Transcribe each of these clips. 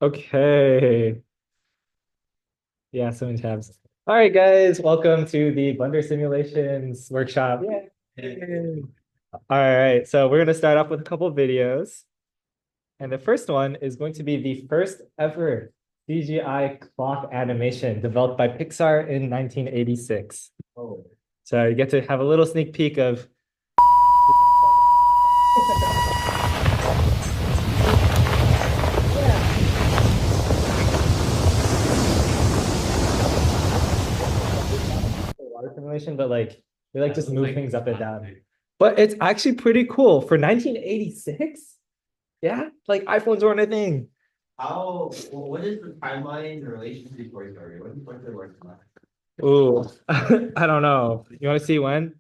Okay. Yeah, so many tabs. All right, guys, welcome to the Blender Simulations workshop. Yay. All right, so we're going to start off with a couple of videos. And the first one is going to be the first ever CGI clock animation developed by Pixar in 1986. Oh. So you get to have a little sneak peek of water simulation, but like they like just move things up and down. But it's actually pretty cool for 1986. Yeah, like iPhones weren't a thing. What is the timeline in relation to Toy Story? What's the work on? Ooh, I don't know. You want to see when?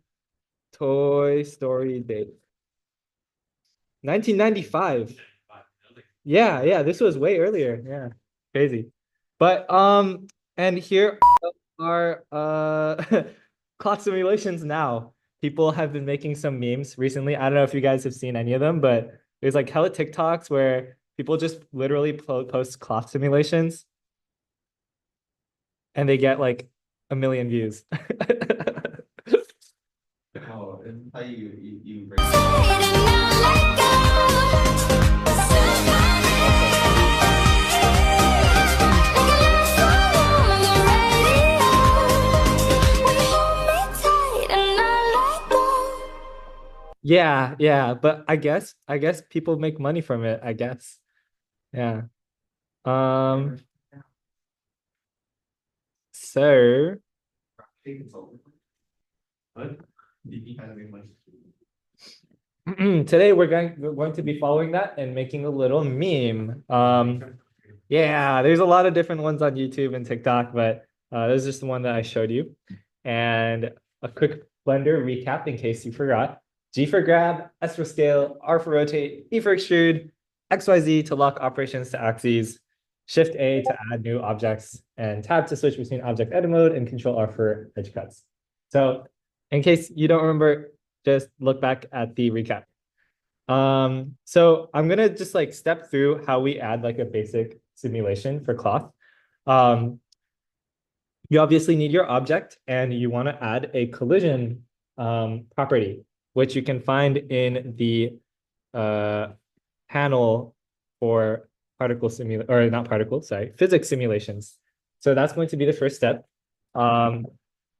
Toy Story date. 1995. Yeah, yeah, this was way earlier. Yeah, crazy. But and here are clock simulations now. People have been making some memes recently. I don't know if you guys have seen any of them, but there's like hella TikToks where people just literally post clock simulations and they get like a million views. Oh, this is how you break it. Yeah, yeah, but I guess people make money from it, I guess. Yeah. Um, so What? Did you kind of make money? today we're going to be following that and making a little meme. Yeah, there's a lot of different ones on YouTube and TikTok, but this is just the one that I showed you. And a quick Blender recap in case you forgot. G for grab, S for scale, R for rotate, E for extrude, XYZ to lock operations to axes, Shift A to add new objects, and Tab to switch between object edit mode, and Control R for edge cuts. So in case you don't remember, just look back at the recap. So I'm gonna just like step through how we add like a basic simulation for cloth. Um, you obviously need your object and you want to add a collision property, which you can find in the uh, panel for particle simulation, or not particle, sorry, physics simulations. So that's going to be the first step. I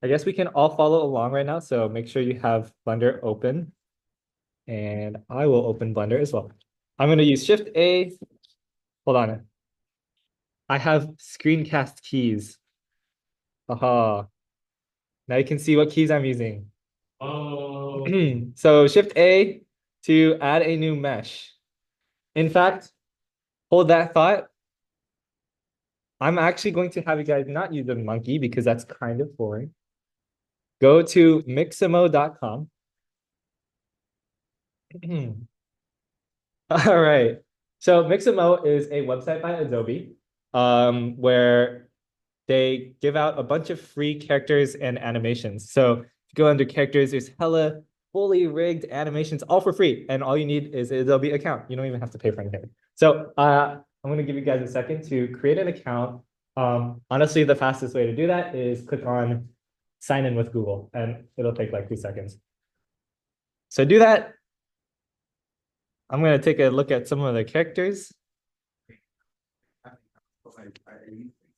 guess we can all follow along right now. So make sure you have Blender open, and I will open Blender as well. I'm going to use Shift A. Hold on. I have screencast keys. Aha. Now you can see what keys I'm using. Oh, So Shift A to add a new mesh. In fact, hold that thought. I'm actually going to have you guys not use a monkey because that's kind of boring. Go to mixamo.com. All right. So Mixamo is a website by Adobe where they give out a bunch of free characters and animations. So if you go under characters, there's hella fully rigged animations all for free. And all you need is an Adobe account. You don't even have to pay for anything. So I'm going to give you guys a second to create an account. Honestly, the fastest way to do that is click on sign in with Google, and it'll take like 2 seconds. So do that. I'm going to take a look at some of the characters.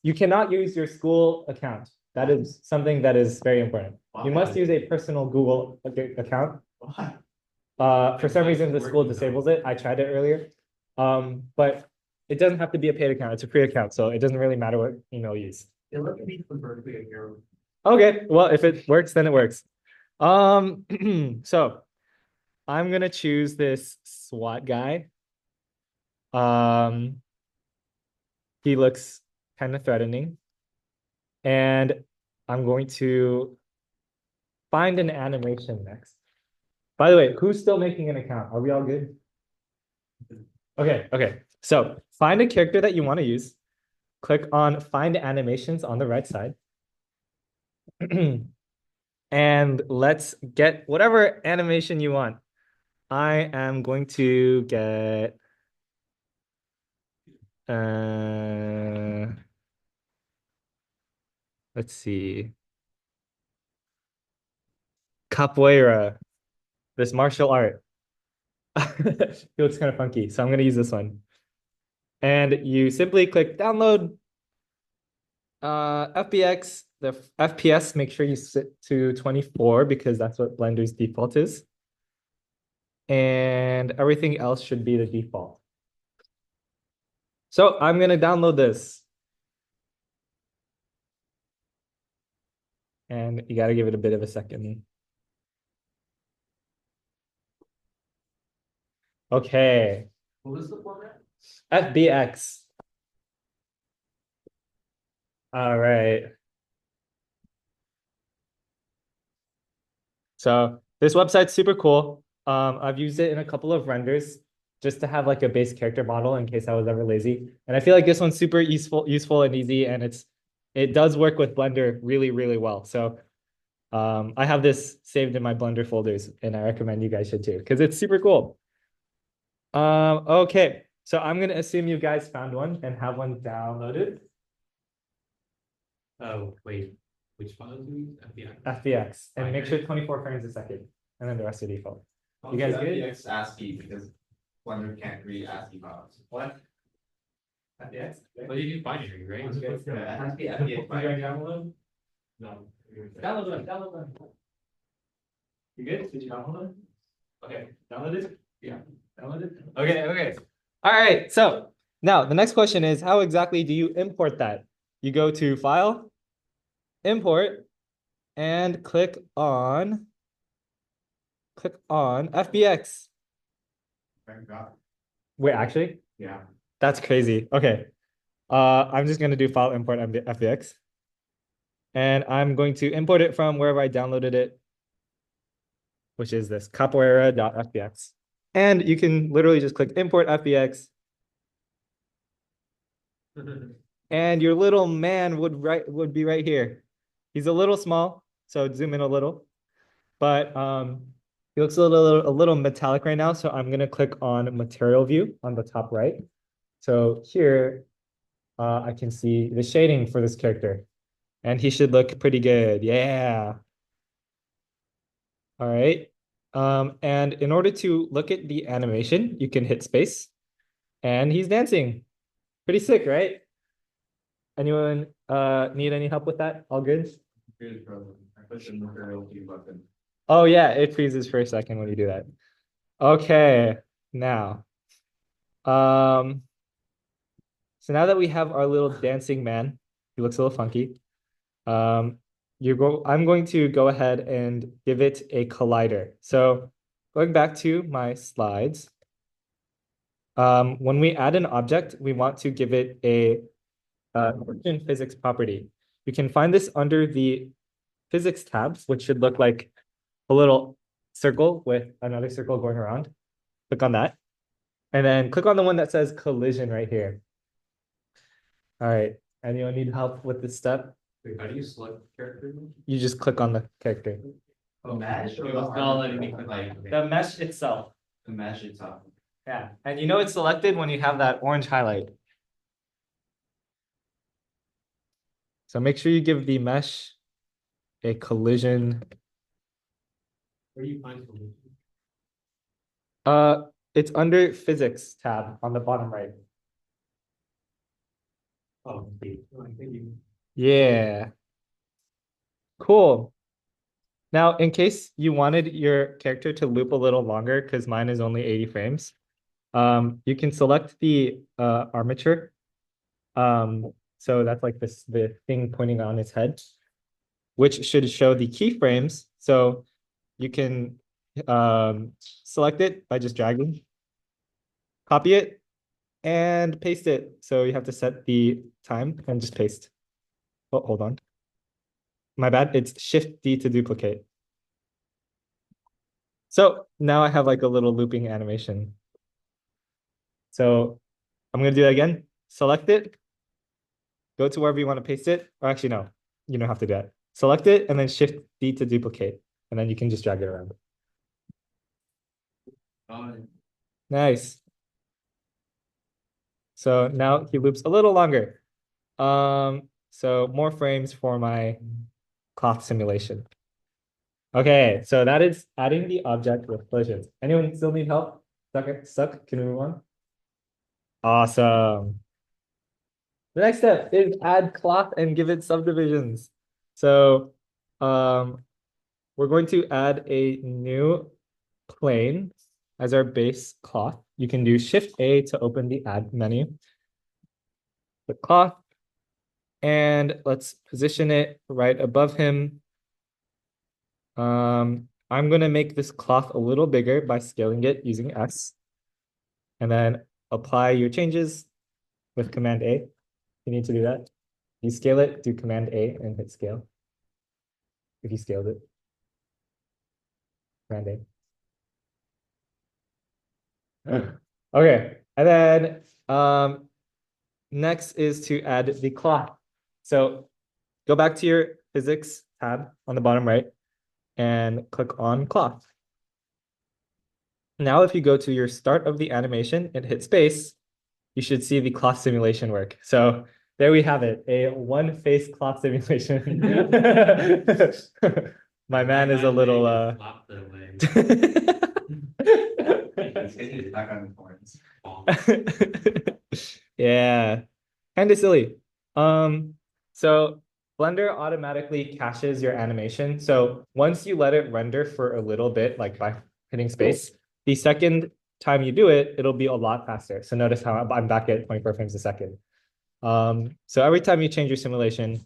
You cannot use your school account. That is something that is very important. You must use a personal Google account. For some reason, the school disables it. I tried it earlier. But it doesn't have to be a paid account. It's a free account, so it doesn't really matter what email you use. Okay, well, if it works, then it works. So I'm gonna choose this SWAT guy. He looks kind of threatening. And I'm going to find an animation next. By the way, who's still making an account? Are we all good? Okay, okay. So find a character that you want to use. Click on find animations on the right side. And let's get whatever animation you want. I am going to get Let's see. Capoeira, this martial art. It looks kind of funky, so I'm going to use this one. And you simply click download FBX, the FPS, make sure you set to 24 because that's what Blender's default is. And everything else should be the default. So I'm going to download this. And you got to give it a bit of a second. Okay. What was the format? FBX. All right. So this website's super cool. I've used it in a couple of renders just to have like a base character model in case I was ever lazy. And I feel like this one's super useful and easy, and it does work with Blender really, really well. So I have this saved in my Blender folders, and I recommend you guys should too, because it's super cool. Okay, so I'm gonna assume you guys found one and have one downloaded. Oh, wait, which file do we use? FBX? FBX, and make Okay. sure 24 frames a second, and then the rest are default. Don't You guys do good? FBX ASCII because Blender can't read ASCII files. What? FBX? But you do binary, right? Okay. Yeah, it has to be Did FBX you binary. download? No. Download them. You good? Did you download them? Okay, downloaded? Yeah. Downloaded? Okay. All right, so now the next question is, how exactly do you import that? You go to File, Import, and click on FBX. Thank God. Wait, actually, Yeah. that's crazy. Okay. I'm just gonna do File, Import, FBX. And I'm going to import it from wherever I downloaded it, which is this capoeira.fbx. And you can literally just click import FBX, and your little man would be right here. He's a little small, so zoom in a little, but he looks a little metallic right now. So I'm gonna click on material view on the top right. So here, I can see the shading for this character, and he should look pretty good. Yeah. All right. And in order to look at the animation, you can hit space, and he's dancing. Pretty sick, right? Anyone need any help with that? All good? Here's the problem. I pushed the material view button. Oh yeah, it freezes for a second when you do that. Okay, now. So now that we have our little dancing man, he looks a little funky. I'm going to go ahead and give it a collider. So going back to my slides, when we add an object, we want to give it a origin physics property. You can find this under the physics tab, which should look like a little circle with another circle going around. Click on that. And then click on the one that says collision right here. All right. Anyone need help with this step? Wait, how do you select character? You just click on the character. The mesh or It the was not letting me article? click Like The mesh itself. the mesh itself. Yeah. And you know it's selected when you have that orange highlight. So make sure you give the mesh a collision. Where do you find solution? It's under physics tab on the bottom right. Oh, okay. Thank you. Yeah. Cool. Now, in case you wanted your character to loop a little longer, because mine is only 80 frames, you can select the armature. So that's like the thing pointing on its head, which should show the keyframes. So you can select it by just dragging, copy it, and paste it. So you have to set the time and just paste. Oh, hold on. My bad. It's Shift D to duplicate. So now I have like a little looping animation. So I'm gonna do that again. Select it, go to wherever you want to paste it. Or actually, no, you don't have to do that. Select it and then Shift D to duplicate. And then you can just drag it around. Nice. So now he loops a little longer. So more frames for my cloth simulation. Okay, so that is adding the object with collisions. Anyone still need help? Stuck? Can we move on? Awesome. The next step is add cloth and give it subdivisions. So we're going to add a new plane as our base cloth. You can do Shift A to open the add menu. The cloth, and let's position it right above him. I'm gonna make this cloth a little bigger by scaling it using S. And then apply your changes with Command A. You need to do that. You scale it, do Command A and hit scale. If you scaled it. Command A. Okay, and then next is to add the cloth. So go back to your physics tab on the bottom right and click on cloth. Now, if you go to your start of the animation and hit space, you should see the cloth simulation work. So there we have it, a one-face cloth simulation. My man is a little Flop that way. He's back on the horns. Yeah, kind of silly. So Blender automatically caches your animation. So once you let it render for a little bit, like by hitting space, the second time you do it, it'll be a lot faster. So notice how I'm back at 24 frames a second. So every time you change your simulation,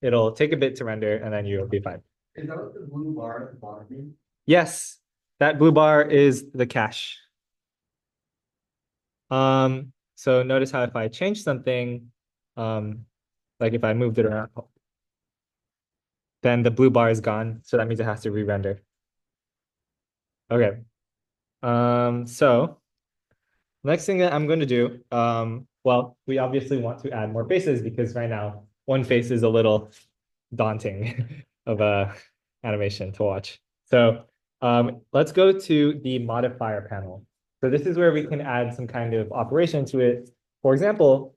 it'll take a bit to render and then you'll be fine. Is that what the blue bar at the bottom means? Yes, that blue bar is the cache. So notice how if I change something, like if I moved it around, then the blue bar is gone. So that means it has to re-render. Okay. So next thing that I'm going to do, well, we obviously want to add more faces because right now one face is a little daunting of a animation to watch. So let's go to the modifier panel. So this is where we can add some kind of operation to it. For example,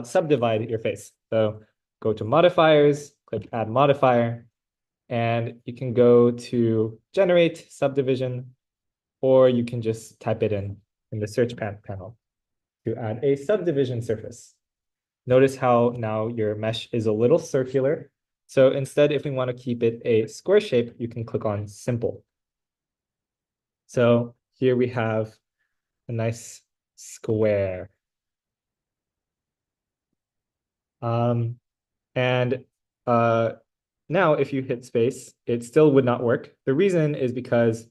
subdivide your face. So go to modifiers, click add modifier, and you can go to generate subdivision, or you can just type it in the search panel to add a subdivision surface. Notice how now your mesh is a little circular. So instead, if we want to keep it a square shape, you can click on simple. So here we have a nice square. And now if you hit space, it still would not work. The reason is because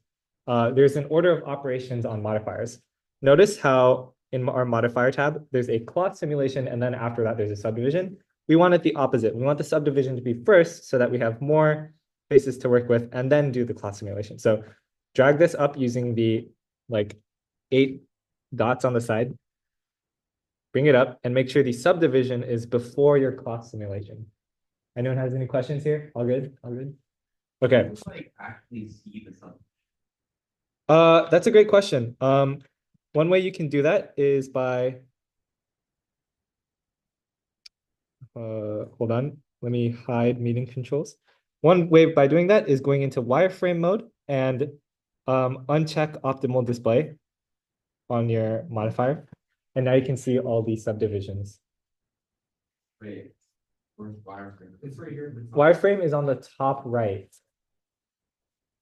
there's an order of operations on modifiers. Notice how in our modifier tab, there's a cloth simulation, and then after that, there's a subdivision. We want it the opposite. We want the subdivision to be first so that we have more faces to work with and then do the cloth simulation. So drag this up using the like 8 dots on the side. Bring it up and make sure the subdivision is before your cloth simulation. Anyone has any questions here? All good? All good? Okay. It's like actually see the sun. That's a great question. One way you can do that is by hold on, let me hide meeting controls. One way by doing that is going into wireframe mode and uncheck optimal display on your modifier. And now you can see all these subdivisions. Wait, where's wireframe? It's right here. at the top. Wireframe is on the top right.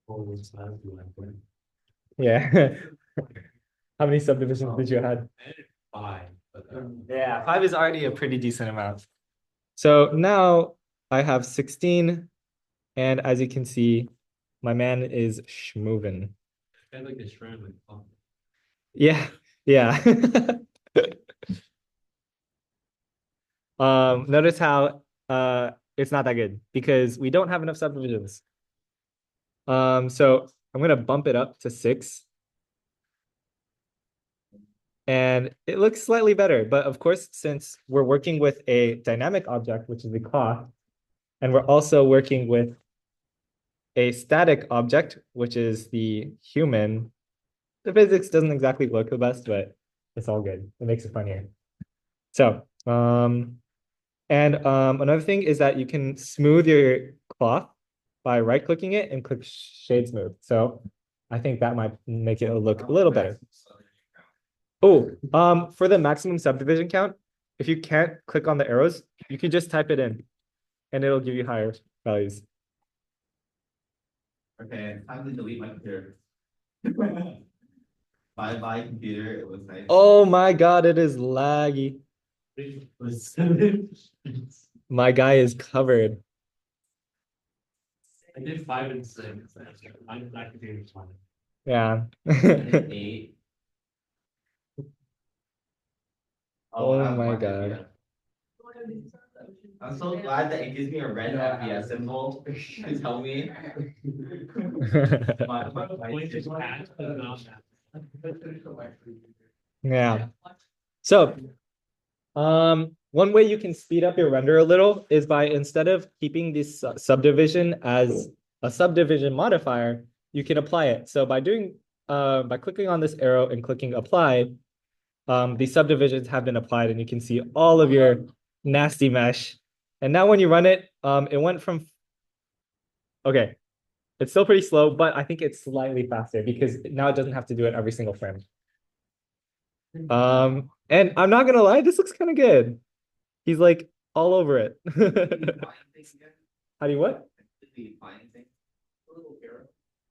Oh, it's not wireframe. Yeah. How many subdivisions did you have? 5. But, Yeah, 5 is already a pretty decent amount. So now I have 16, and as you can see, my man is schmovin'. kind of like the shrine with pump. Yeah, yeah. Notice how it's not that good because we don't have enough subdivisions. So I'm gonna bump it up to 6. And it looks slightly better, but of course, since we're working with a dynamic object, which is the cloth, and we're also working with a static object, which is the human, the physics doesn't exactly look the best, but it's all good. It makes it funnier. So, another thing is that you can smooth your cloth by right-clicking it and click Shade Smooth. So I think that might make it look a little better. Oh, for the maximum subdivision count, if you can't click on the arrows, you can just type it in and it'll give you higher values. Okay, time to delete my computer. Bye computer, it was nice. Oh my God, it is laggy. My guy is covered. I did 5 and 6. I'm not doing fine. Yeah. Eight. Oh I have my one God. FPS. I'm so glad that it gives me a red FPS symbol to tell me. Point is passed, but not Yeah. So, one way you can speed up your render a little is by instead of keeping this subdivision as a subdivision modifier, you can apply it. So by clicking on this arrow and clicking apply, the subdivisions have been applied and you can see all of your nasty mesh. And now when you run it, it went from, okay, it's still pretty slow, but I think it's slightly faster because now it doesn't have to do it every single frame. And I'm not gonna lie, this looks kind of good. He's like all over it. How do you what?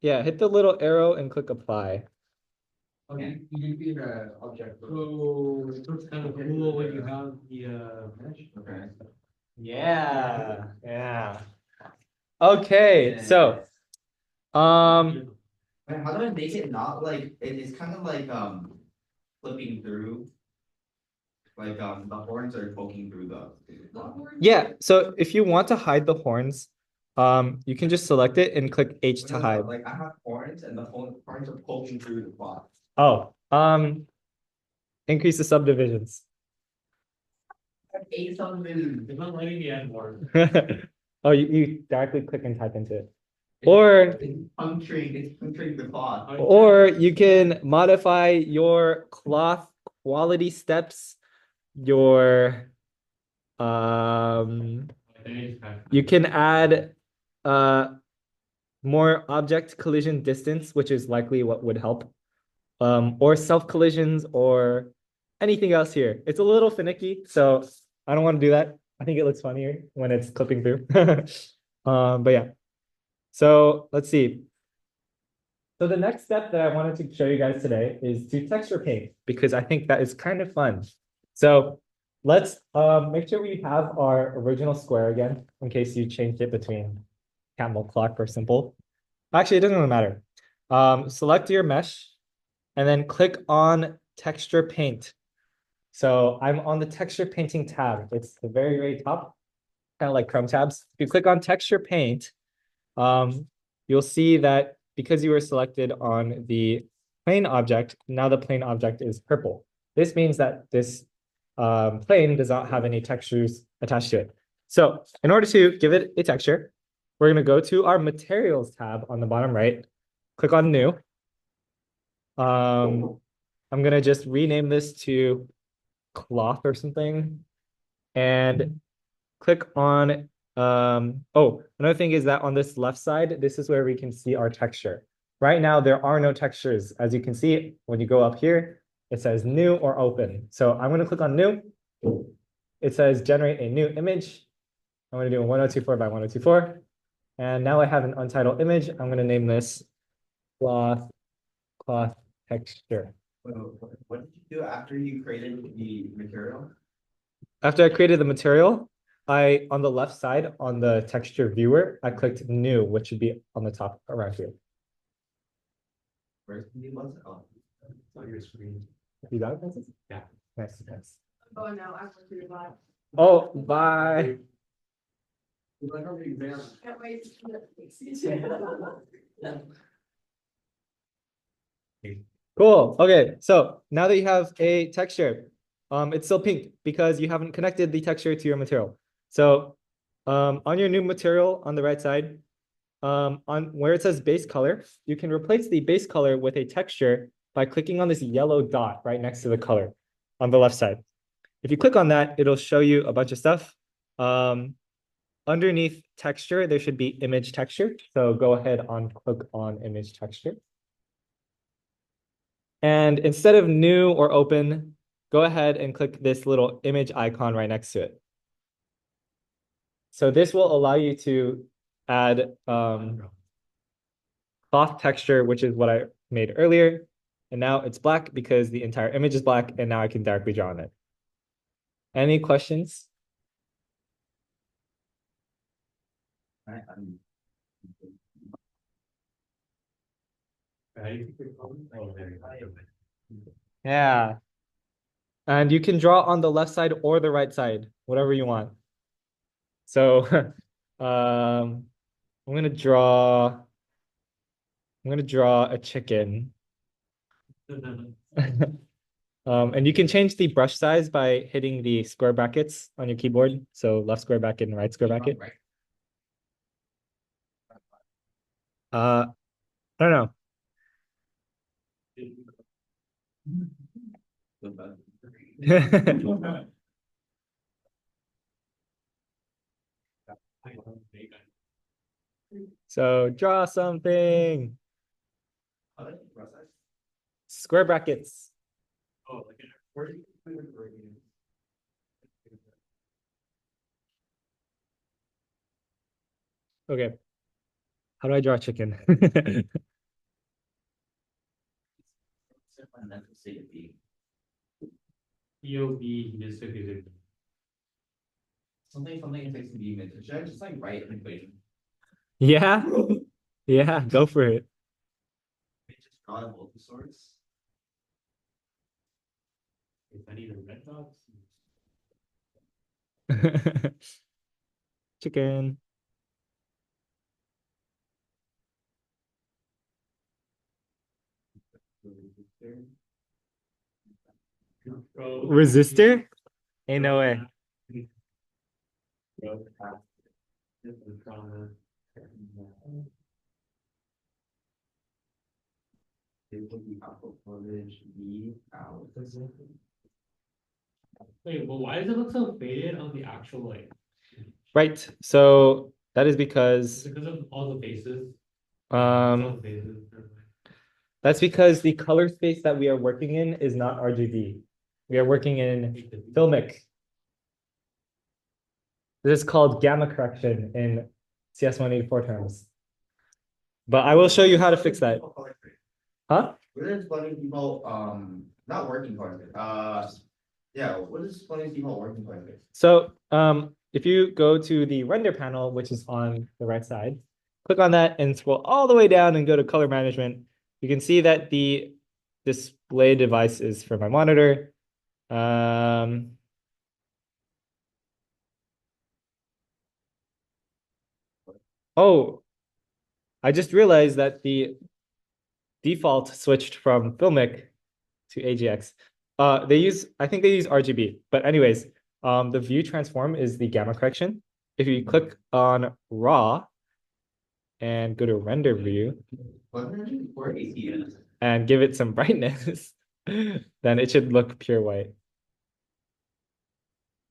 Yeah, hit the little arrow and click apply. Okay. You can be the object. Oh, it looks kind of cool when you have the mesh. Okay. Yeah, yeah. Okay, so Wait, how do I make it not like it's kind of like flipping through? Like the horns are poking through the yeah, so if you want to hide the horns, you can just select it and click H to hide. Like I have horns and the horns are poking through the cloth. Oh, increase the subdivisions. I have 8 subdivisions. It's not letting me add more. Oh, you directly click and type into it. Or It's puncturing the cloth. or you can modify your cloth quality steps, your you can add more object collision distance, which is likely what would help. Or self collisions or anything else here. It's a little finicky, so I don't want to do that. I think it looks funnier when it's clipping through. But yeah. So let's see. So the next step that I wanted to show you guys today is to texture paint because I think that is kind of fun. So let's make sure we have our original square again in case you changed it between camel clock or simple. Actually, it doesn't really matter. Select your mesh and then click on texture paint. So I'm on the texture painting tab. It's the very, very top, kind of like Chrome tabs. If you click on texture paint, you'll see that because you were selected on the plane object, now the plane object is purple. This means that this plane does not have any textures attached to it. So in order to give it a texture, we're going to go to our materials tab on the bottom right, click on new. I'm going to just rename this to cloth or something and click on oh, another thing is that on this left side, this is where we can see our texture. Right now, there are no textures. As you can see, when you go up here, it says new or open. So I'm going to click on new. It says generate a new image. I'm going to do a 1024 by 1024. And now I have an untitled image. I'm going to name this cloth texture. What did you do after you created the material? After I created the material, on the left side on the texture viewer, I clicked new, which should be on the top around here. Where's the new button? Oh. It's on your screen. You got it, Francis? Yeah. Nice, nice. Oh, no, I will do that. Oh, bye. Can't wait to see it. Cool. Okay, so now that you have a texture, it's still pink because you haven't connected the texture to your material. So on your new material on the right side, on where it says base color, you can replace the base color with a texture by clicking on this yellow dot right next to the color on the left side. if you click on that, it'll show you a bunch of stuff. Underneath texture, there should be image texture. So go ahead and click on image texture. And instead of new or open, go ahead and click this little image icon right next to it. So this will allow you to add cloth texture, which is what I made earlier. And now it's black because the entire image is black, and now I can directly draw on it. Any questions? Yeah. And you can draw on the left side or the right side, whatever you want. So I'm gonna draw a chicken. And you can change the brush size by hitting the square brackets on your keyboard. So left square bracket and right square bracket. I don't know. So draw something. Square brackets. Oh, like Okay. How do I draw a chicken? POV, just took it. Something affects the image. Should I just like write an equation? Yeah. Yeah, go for it. Just draw a multi-source. If I need a red box. Chicken. Resistor? Ain't no way. Wait, but why does it look so faded on the actual like? Right. So that is Is because it because of all the faces? um All the faces. that's because the color space that we are working in is not RGB. We are working in filmic. This is called gamma correction in CS184 terms. But I will show you how to fix that. Huh? What is flooding people, not working color? Yeah, what is flooding people working color? So if you go to the render panel, which is on the right side, click on that and scroll all the way down and go to color management. You can see that the display device is for my monitor. Oh, I just realized that the default switched from Filmic to AGX. I think they use RGB, but anyways, the view transform is the gamma correction. If you click on raw and go to render view and give it some brightness, then it should look pure white.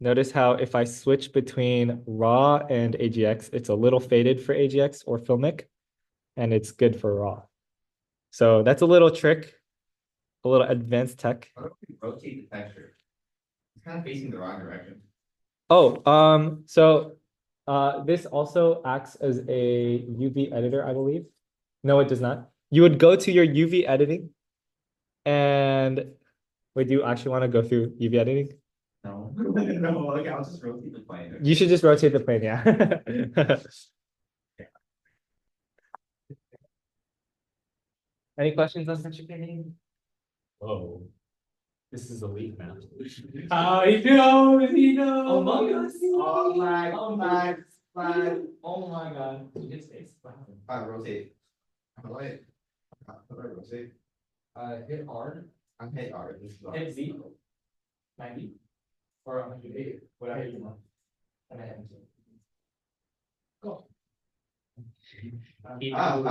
Notice how if I switch between raw and AGX, it's a little faded for AGX or Filmic, and it's good for raw. So that's a little trick, a little advanced tech. How do we rotate the texture? It's kind of facing the wrong direction. Oh, so this also acts as a UV editor, I believe. No, it does not. You would go to your UV editing and wait, do you actually want to go through UV editing? No, no, like I'll just rotate the plane. You should just rotate the plane, yeah. Any questions on texture painting? Whoa. This is a leak now. How he knows, he knows. Among Us. Oh my God. Oh my God. His face. Rotate. How do I rotate? Hit hard. I'm hit R. This is Hit Z. 90. Or 180. Whatever you want. And then enter. Go. Wait, what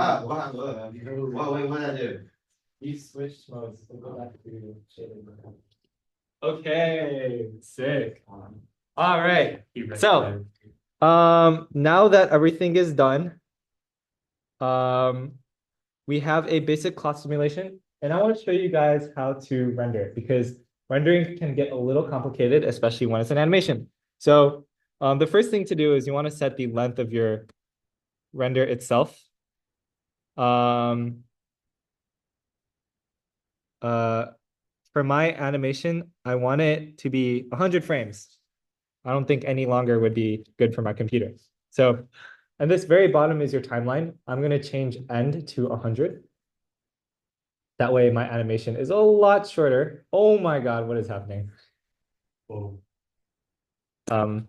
did I do? You switched modes. We'll go back to shading. Okay, sick. All right. So, now that everything is done, we have a basic class simulation, and I want to show you guys how to render it because rendering can get a little complicated, especially when it's an animation. So, the first thing to do is you want to set the length of your render itself. Um, for my animation, I want it to be 100 frames. I don't think any longer would be good for my computer. So, and this very bottom is your timeline. I'm going to change end to 100. That way my animation is a lot shorter. Oh my God, what is happening? Whoa. Can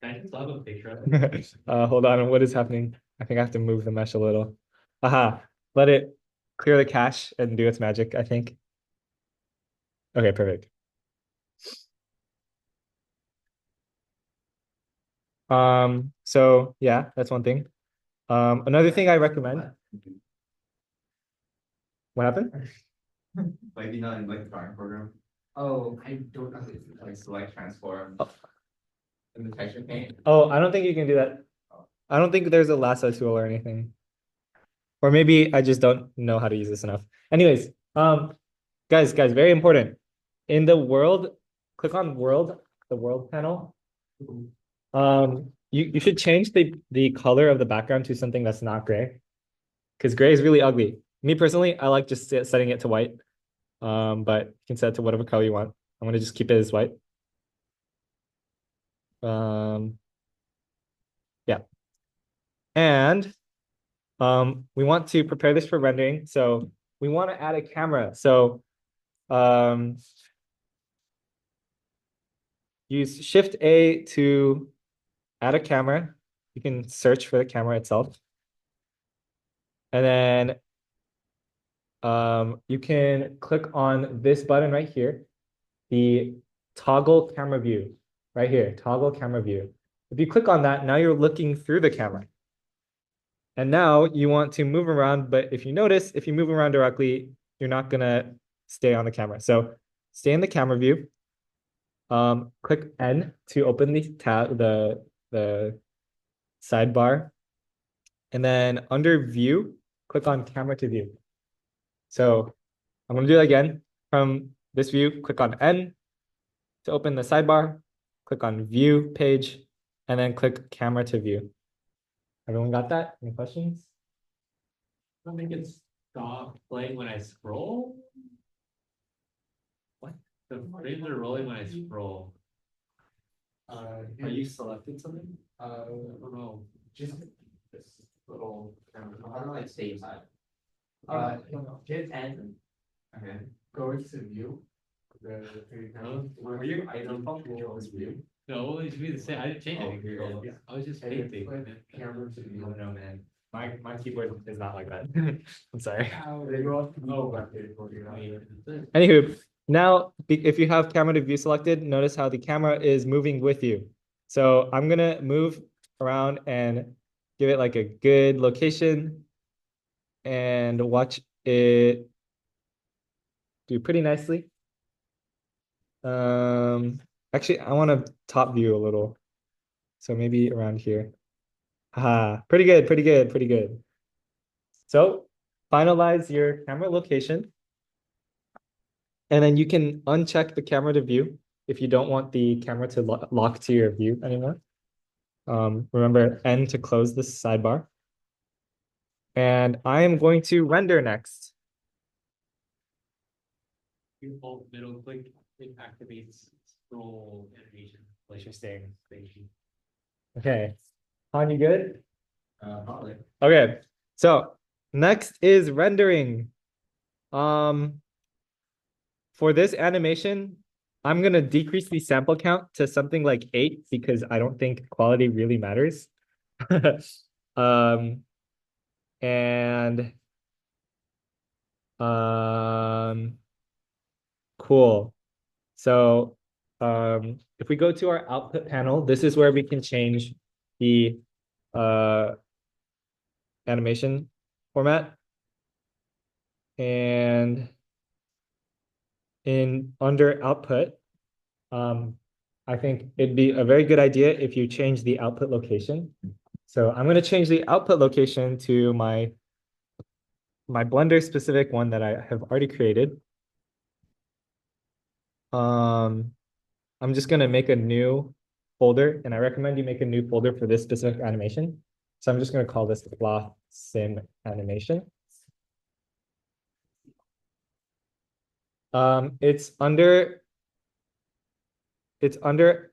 I just have a picture of Hold on, what is happening? I think I have to move the mesh a little. Aha, let it clear the cache and do its magic, I think. Okay, perfect. So yeah, that's one thing. Another thing I recommend. What happened? Like, you know, in like the drawing program, Oh, I don't know. like select transform Oh. in the texture paint. Oh, I don't think you can do that. I don't think there's a lasso tool or anything. Or maybe I just don't know how to use this enough. Anyways, guys, very important. In the world, click on world, the world panel. You should change the color of the background to something that's not gray. Because gray is really ugly. Me personally, I like just setting it to white. But you can set it to whatever color you want. I'm gonna just keep it as white. Yeah. And we want to prepare this for rendering. So we want to add a camera. So use Shift A to add a camera. You can search for the camera itself. And then you can click on this button right here, the toggle camera view, right here, toggle camera view. If you click on that, now you're looking through the camera. And now you want to move around, but if you notice, if you move around directly, you're not gonna stay on the camera. So stay in the camera view. Click N to open the tab, the sidebar. And then under view, click on camera to view. So I'm gonna do that again. From this view, click on N to open the sidebar, click on view page, and then click camera to view. Everyone got that? Any questions? I don't think it stop playing when I scroll. What? The frames are rolling when I scroll. Are you selected something? I don't know. Just this little camera. How do I stay inside? Hit N, Okay. go into view. Where your default control is view. No, it should be the same. I didn't change anything. Oh, yeah. I was just And it's painting. like camera to view. No, man. My keyboard is not like that. I'm sorry. Anywho, now if you have camera to view selected, notice how the camera is moving with you. So I'm gonna move around and give it like a good location and watch it do pretty nicely. Actually, I want to top view a little. So maybe around here. Pretty good, pretty good, pretty good. So finalize your camera location. And then you can uncheck the camera to view if you don't want the camera to lock to your view anymore. Remember N to close this sidebar. And I am going to render next. You hold middle click, it activates scroll animation. Interesting. Okay. Han, you good? Probably. Okay. So next is rendering. For this animation, I'm gonna decrease the sample count to something like 8 because I don't think quality really matters. And cool. So if we go to our output panel, this is where we can change the animation format. And under output, I think it'd be a very good idea if you change the output location. So I'm going to change the output location to my Blender specific one that I have already created. I'm just going to make a new folder, and I recommend you make a new folder for this specific animation. So I'm just going to call this cloth sim animation. It's under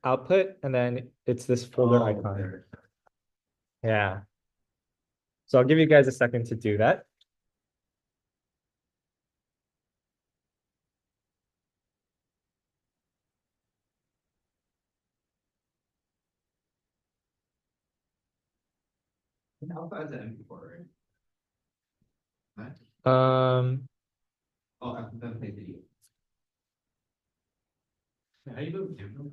output, and then it's this folder icon. Yeah. So I'll give you guys a second to do that. Alpha has an MP4, right? Oh, I can play video. How do you move camera?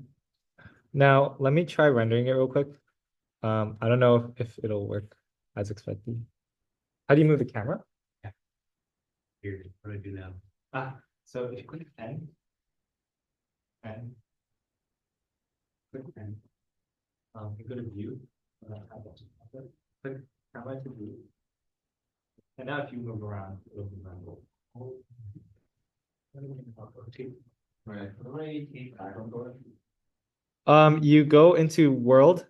Now let me try rendering it real quick. I don't know if it'll work as expected. How do you move the camera? Here, what do I do now? So if you click pen, click pen, you go to view, click camera to view. And now if you move around, it'll move around. Right. What do I take back on board? You go into world,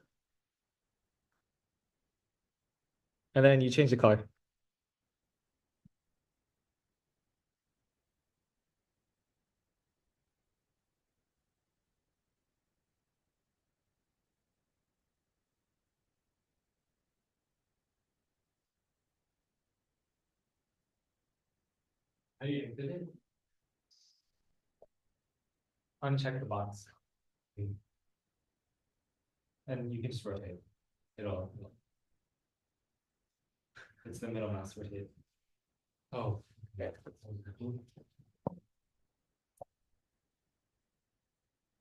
and then you change the color. How do you exit it? Uncheck the box. And you can just rotate. It'll. It's the middle mouse rotate. Oh, okay.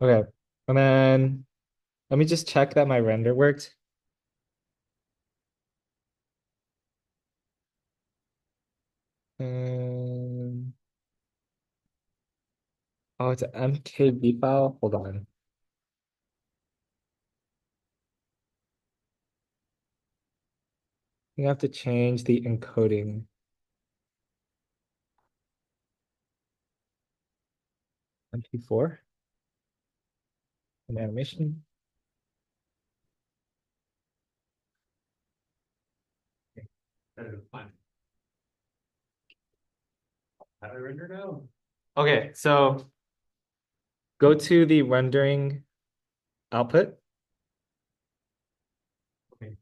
Okay, and then let me just check that my render worked. Oh, it's an MKB file. Hold on. You have to change the encoding. MP4. An animation. Fine. How do I render now? Okay, so go to the rendering output. Okay.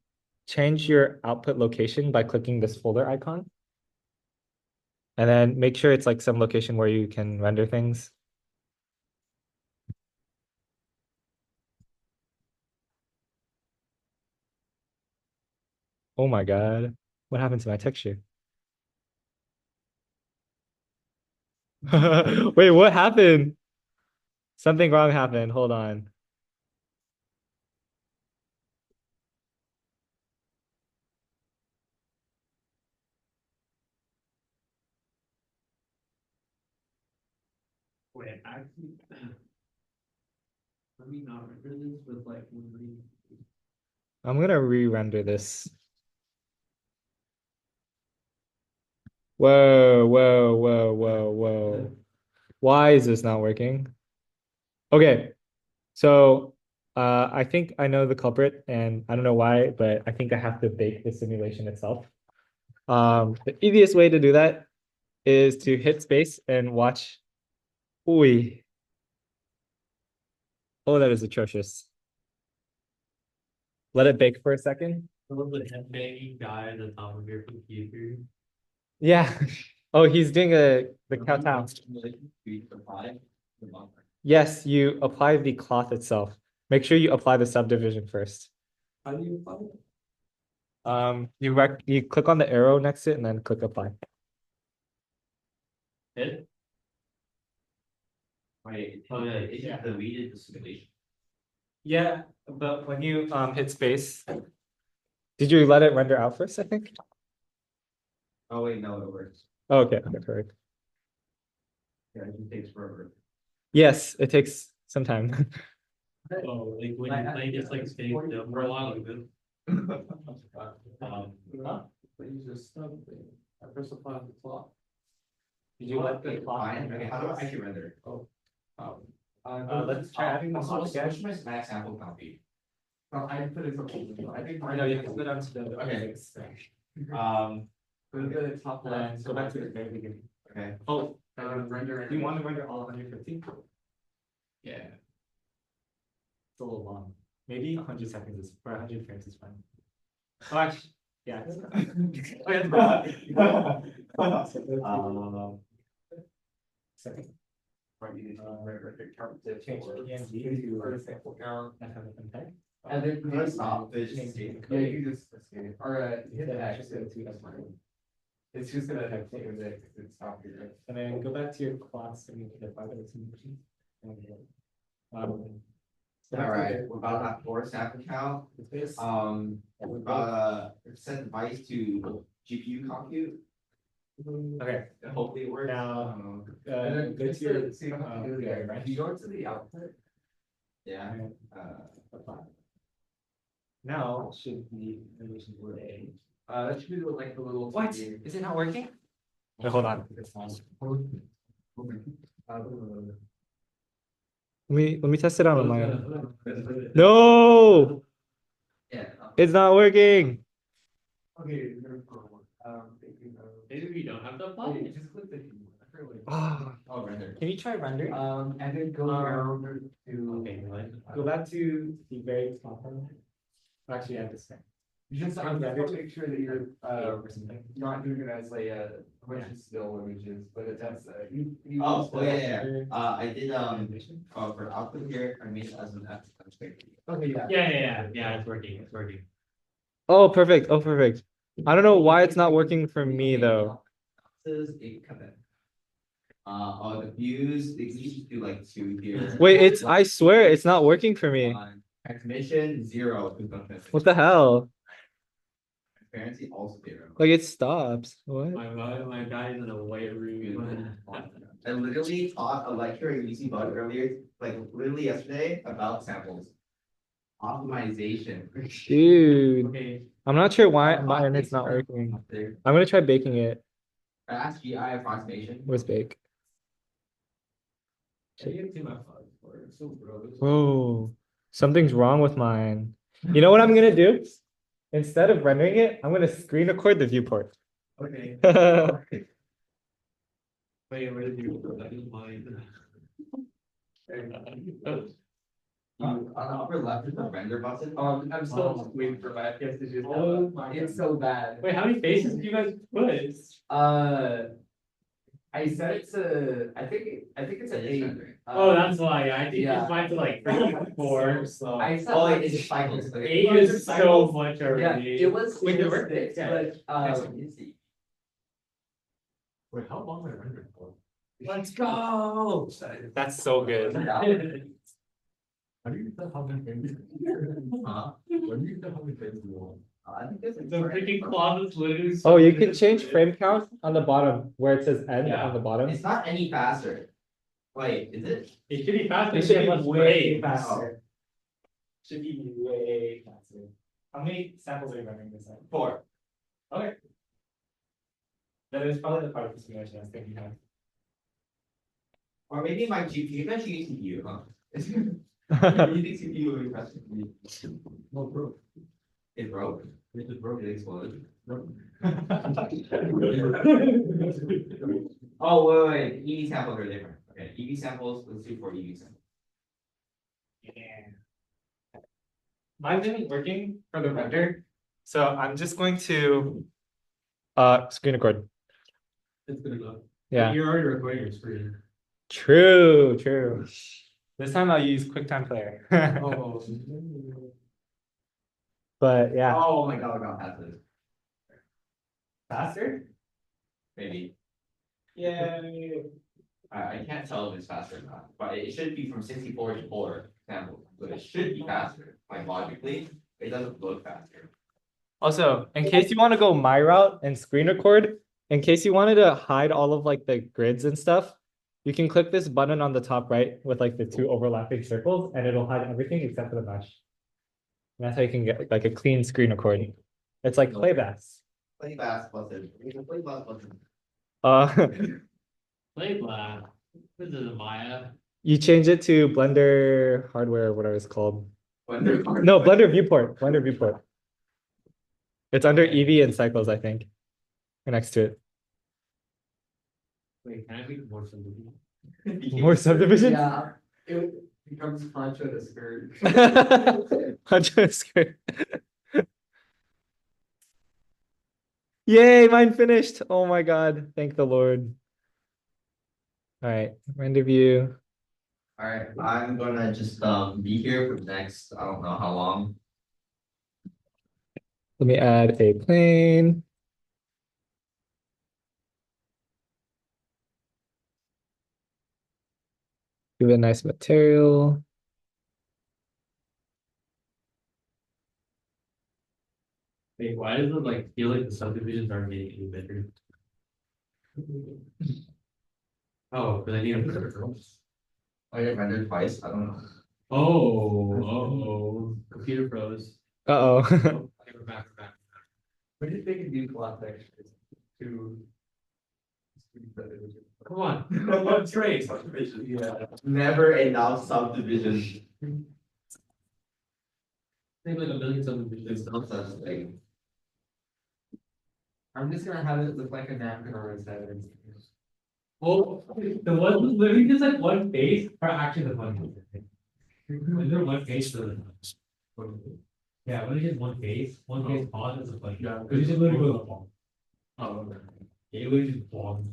Change your output location by clicking this folder icon. And then make sure it's like some location where you can render things. Oh my God. What happened to my texture? Wait, what happened? Something wrong happened. Hold on. Wait, actually, let me not render this with like one. I'm gonna re-render this. Whoa, whoa, whoa, whoa, whoa. Why is this not working? Okay, so I think I know the culprit, and I don't know why, but I think I have to bake the simulation itself. The easiest way to do that is to hit space and watch. Ooh. Oh, that is atrocious. Let it bake for a second. A little bit head banging guy at the top of your computer. Yeah. Oh, he's doing the kowtow. Yes, you apply the cloth itself. Make sure you apply the subdivision first. How do you apply it? You click on the arrow next to it and then click apply. Hit? Wait, oh yeah, it just deleted the simulation. Yeah, but when you hit space, did you let it render out first, I think? Oh, wait, no, it works. Oh, okay, okay, correct. Yeah, it just takes forever. Yes, it takes some time. Oh, like when you play just like stay still for a while like this. Huh? But you just stop it. I press the button, the clock. Did you let the Okay, clock? fine, okay, how do I actually render? Let's try adding this one again. What's my max sample count be? I put it for, I think. I know you can put it onto the. Okay. Um, Put it at the top and left. then go back to the very beginning. Okay. Oh, Render. do you want to render all 150? Yeah. It's a little long. Maybe 100 seconds is, or 100 frames is fine. Oh, actually, yeah. Second. Change PNG or sample count and have it compare. And then I'm gonna stop, it's just. Yeah, you can just escape, or hit the X, that's fine. It's just gonna have to do it, it's stop here. And then go back to your class and the 5 minutes in machine. Alright, we're about to have 4 sample count. This. We're about to set device to GPU compute. Okay, Hopefully it works. Now, And then go just to your, to see how to do yeah, it, right. if you go to the output. Yeah, and apply. Now should be animation word A. That should be like the little. What? TV. Is it not working? Wait, hold on. Let me test it out on my own. No, yeah. it's not working. Okay. Maybe we don't have to Okay, just click the. Ah, Oh, render. Can you try rendering? And then go down to. Okay, go back to the very top one. Actually, I have this thing. Just, I'm gonna make sure that you're, Or something. not doing it as like a bunch of still images, but it's, you. Oh, yeah. I did, for output here, I made it as an F. Okay, yeah. Yeah, it's working, it's working. oh, perfect. Oh, perfect. I don't know why it's not working for me though. This is a commit. Oh, the views, they usually do like 2 here. Wait, I swear it's not working for me. One. Transmission 0. What the hell? Transparency also 0. Like it stops. What? My guy is in a white room. I literally taught a lecture in UC Bud earlier, like literally yesterday, about samples. Optimization. Dude, Okay, I'm not sure why it's not working. I'm gonna try baking it. Ask GI approximation. Where's bake? I get too much fun for it, so gross. Oh, something's wrong with mine. You know what I'm gonna do? Instead of rendering it, I'm gonna screen record the viewport. Okay. Wait, where did you put that in mine? On the upper left is the render button. I'm still waiting for my FPS to just. Oh my It's so bad. Wait, how many faces do you guys put? I set it to, I think it's an It is 8. rendering. Oh, that's why, I think yeah. it's mine to like 4, so. I set Oh, mine it's to- cycles. Okay. 8 is so much Yeah, already. it was. Wait, it the was render- 6, yeah. but, Wait, how long am I rendering for? Let's go. That's so good. How do you tell how many frames? Huh? When do you tell how many frames you want? I think this is. The freaking closet's literally. Oh, you can change frame count on the bottom where it says end Yeah. on the bottom. It's not any faster. Wait, is it? It should be faster. It should be less way frames. faster. Should be way faster. How many samples are you rendering this at? 4. Okay. That is probably the part of the simulation I was thinking of. Or maybe my GPU, that's CPU, huh? You think CPU will be faster than me? No, bro. It broke. It just broke, it exploded. Oh, wait, EV samples are different. Okay, EV samples, let's do 4 EV samples. Yeah. Mine isn't working for the render, so I'm just going to screen record. It's gonna go. Yeah. You're already recording your screen. True. This time I'll use QuickTime Player. Oh. But yeah. Oh my god, I got past this. Faster? Maybe. Yeah. I can't tell if it's faster or not, but it should be from 64 to 4 samples, but it should be faster, like logically, it doesn't look faster. Also, in case you want to go my route and screen record, in case you wanted to hide all of like the grids and stuff, you can click this button on the top right with like the two overlapping circles and it'll hide everything except for the mesh. And that's how you can get like a clean screen recording. It's like playbacks. Play bass button. Play bass button. Uh, Play black. This is Maya. you change it to Blender hardware, or whatever it's called. Wonder Card. No, Blender Viewport. Blender Viewport. It's under Eevee and Cycles, I think. Or next to it. Wait, can I be more simple? More subdivisions? Yeah, it becomes Pancho the skirt. Hunter skirt. Yay, mine finished. Oh my God. Thank the Lord. All right, render view. Alright, I'm gonna just be here for the next, I don't know how long. Let me add a plane. Give it a nice material. Wait, why does it like feel like the subdivisions aren't getting any better? Oh, because I need a better. Oh, you rendered twice? I don't know. Oh, computer froze. Uh-oh. Oh, okay, we're back. What do you think of these block textures to? Come on, one trace. Yeah. Never enough subdivisions. Think like a million subdivisions. There's no such thing. I'm just gonna have it look like a napkin on its head. Oh, the one was literally just like one face, or actually the one. Is there one face for the? Yeah, when it is one face pause, it's like, yeah, because you just literally go long. Oh, okay. Yeah, it literally just long.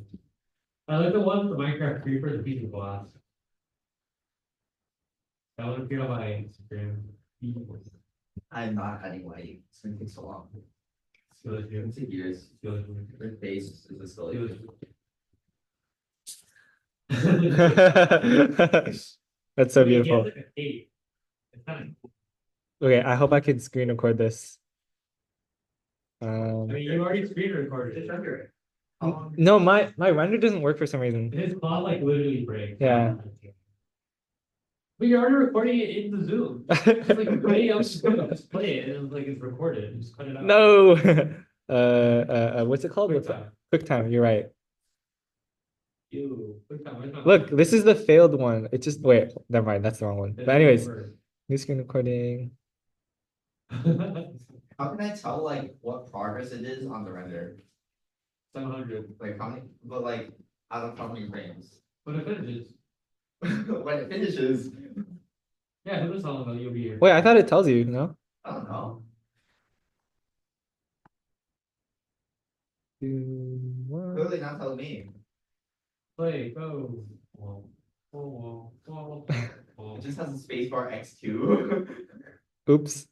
I like the one with the Minecraft creeper, the piece of glass. That one appeared on my Instagram. I'm not adding light. It's gonna take so long. Feel like It's gonna take years. Your face is a still. That's so beautiful. It's kind of. Okay, I hope I can screen record this. I mean, you already screen recorded Just it. render it. No, my render doesn't work for some reason. His claw like literally breaks. Yeah. But you're already recording it in the Zoom. It's like anybody else just gonna just play it and it's like it's recorded. Just cut it out. No. What's it called? QuickTime. QuickTime, you're right. Ew, QuickTime, where's my- Look, this is the failed one. It just wait, never mind, that's the wrong one. It But doesn't anyways, work. new screen recording. How can I tell like what progress it is on the render? 700. Like how many, but like out of how many frames? But it finishes. When it finishes, Yeah, who was telling about you'll be here? Wait, I thought it tells you, no? I don't know. Two, one. Clearly not telling me. Play, go. Whoa, whoa, whoa, whoa. It just has a spacebar X2. Oops.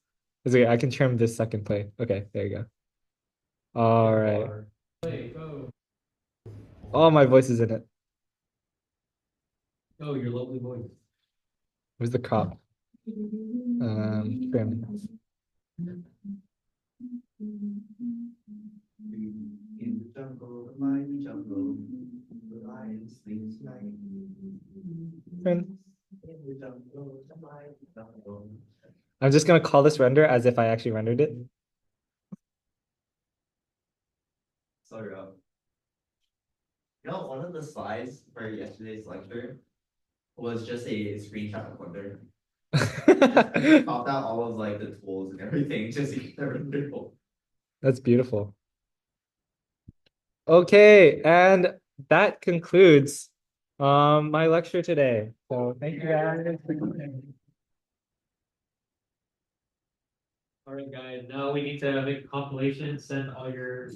It's okay, I can trim this second play. Okay, there you go. All right. Play, go. All my voice is in it. Oh, your lovely voice. Where's the crop? Trim. In the jungle, the mighty jungle, the lion sleeps night. Trim. In the jungle, the mighty jungle. I'm just gonna call this render as if I actually rendered it. So rough. You know, one of the slides for yesterday's lecture was just a screenshot of Blender. Popped out all of like the tools and everything, just to get the render. That's beautiful. Okay, and that concludes my lecture today. So thank you guys for coming. All right, guys, now we need to make a compilation, send all your